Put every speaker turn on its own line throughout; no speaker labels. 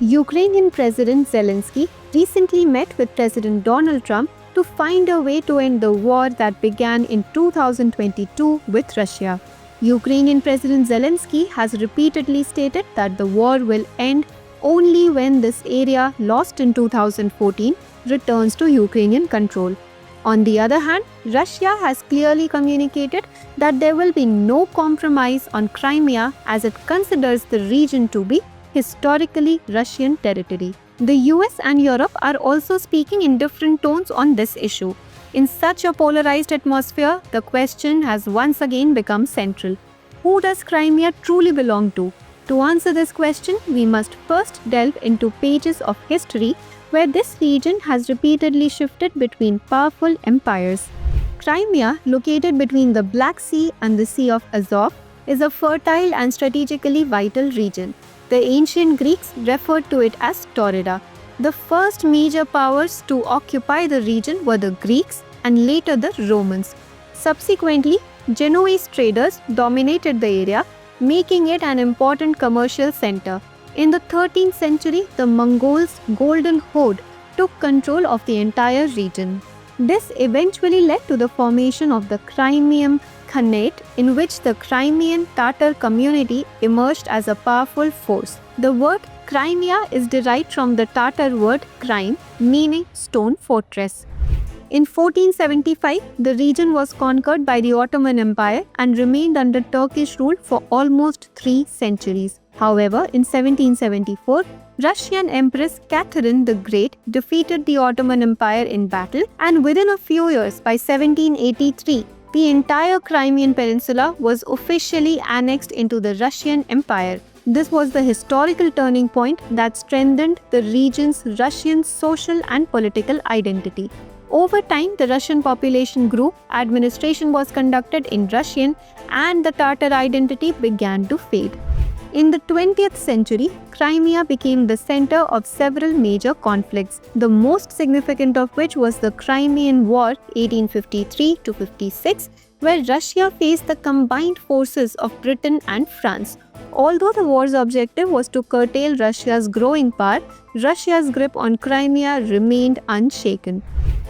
Ukrainian President Zelensky recently met with President Donald Trump to find a way to end the war that began in 2022 with Russia. Ukrainian President Zelensky has repeatedly stated that the war will end only when this area lost in 2014 returns to Ukrainian control. On the other hand, Russia has clearly communicated that there will be no compromise on Crimea as it considers the region to be historically Russian territory. The US and Europe are also speaking in different tones on this issue. In such a polarized atmosphere, the question has once again become central. Who does Crimea truly belong to? To answer this question, we must first delve into pages of history where this region has repeatedly shifted between powerful empires. Crimea, located between the Black Sea and the Sea of Azov, is a fertile and strategically vital region. The ancient Greeks referred to it as Taurida. The first major powers to occupy the region were the Greeks and later the Romans. Subsequently, Genoese traders dominated the area, making it an important commercial center. In the 13th century, the Mongols' Golden Horde took control of the entire region. This eventually led to the formation of the Crimean Khanate, in which the Crimean Tatar community emerged as a powerful force. The word Crimea is derived from the Tatar word Crime, meaning stone fortress. In 1475, the region was conquered by the Ottoman Empire and remained under Turkish rule for almost 3 centuries. However, in 1774, Russian Empress Catherine the Great defeated the Ottoman Empire in battle, and within a few years, by 1783, the entire Crimean peninsula was officially annexed into the Russian Empire. This was the historical turning point that strengthened the region's Russian social and political identity. Over time, the Russian population grew, administration was conducted in Russian, and the Tatar identity began to fade. In the 20th century, Crimea became the center of several major conflicts, the most significant of which was the Crimean War 1853-56, where Russia faced the combined forces of Britain and France. Although the war's objective was to curtail Russia's growing power, Russia's grip on Crimea remained unshaken.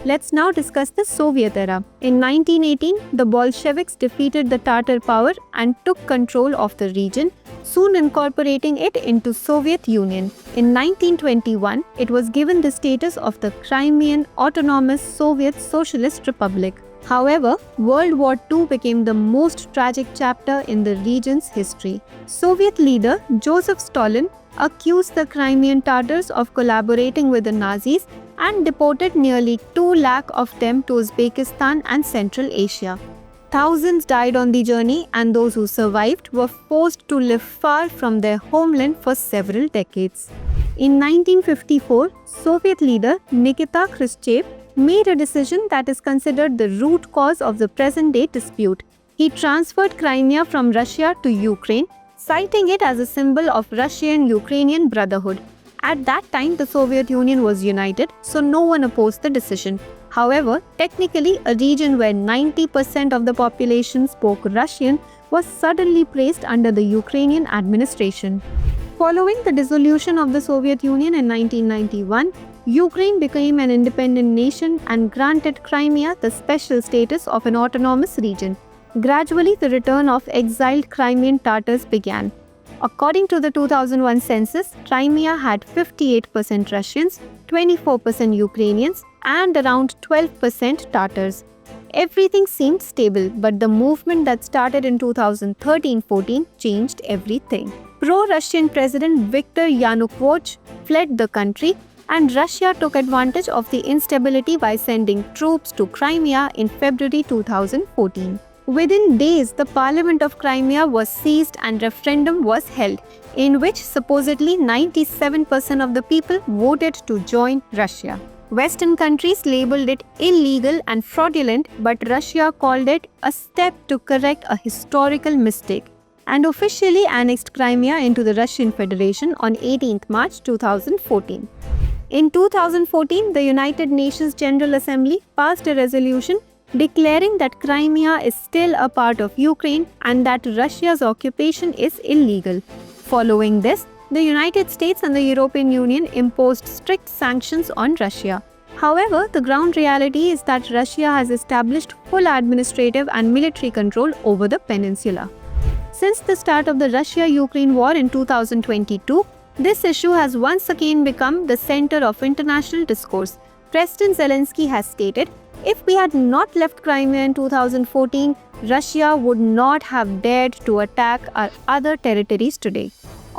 Let's now discuss the Soviet era. In 1918, the Bolsheviks defeated the Tatar power and took control of the region, soon incorporating it into Soviet Union. In 1921, it was given the status of the Crimean Autonomous Soviet Socialist Republic. However, World War II became the most tragic chapter in the region's history. Soviet leader Joseph Stalin accused the Crimean Tatars of collaborating with the Nazis and deported nearly 2 lakh of them to Uzbekistan and Central Asia. Thousands died on the journey, and those who survived were forced to live far from their homeland for several decades. In 1954, Soviet leader Nikita Khrushchev made a decision that is considered the root cause of the present-day dispute. He transferred Crimea from Russia to Ukraine, citing it as a symbol of Russian-Ukrainian brotherhood. At that time, the Soviet Union was united, so no one opposed the decision. However, technically, a region where 90% of the population spoke Russian was suddenly placed under the Ukrainian administration. Following the dissolution of the Soviet Union in 1991, Ukraine became an independent nation and granted Crimea the special status of an autonomous region. Gradually, the return of exiled Crimean Tatars began. According to the 2001 census, Crimea had 58% Russians, 24% Ukrainians, and around 12% Tatars. Everything seemed stable, but the movement that started in 2013-14 changed everything. Pro-Russian President Viktor Yanukovych fled the country, and Russia took advantage of the instability by sending troops to Crimea in February 2014. Within days, the Parliament of Crimea was seized and referendum was held, in which supposedly 97% of the people voted to join Russia. Western countries labeled it illegal and fraudulent, but Russia called it a step to correct a historical mistake and officially annexed Crimea into the Russian Federation on 18 March 2014. In 2014, the United Nations General Assembly passed a resolution declaring that Crimea is still a part of Ukraine and that Russia's occupation is illegal. Following this, The United States and the European Union imposed strict sanctions on Russia. However, the ground reality is that Russia has established full administrative and military control over the peninsula. Since the start of the Russia-Ukraine war in 2022, this issue has once again become the center of international discourse. President Zelensky has stated, "If we had not left Crimea in 2014, Russia would not have dared to attack our other territories today."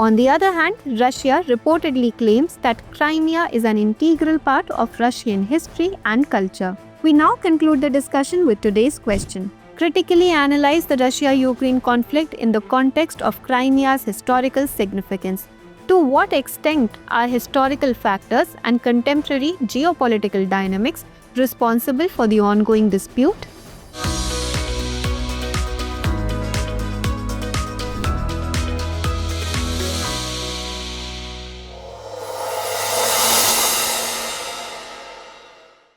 On the other hand, Russia reportedly claims that Crimea is an integral part of Russian history and culture. We now conclude the discussion with today's question. Critically analyze the Russia-Ukraine conflict in the context of Crimea's historical significance. To what extent are historical factors and contemporary geopolitical dynamics responsible for the ongoing dispute?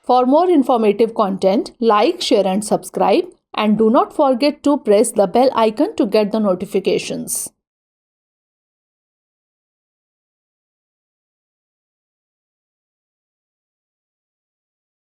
For more informative content, like, share and subscribe, and do not forget to press the bell icon to get the notifications.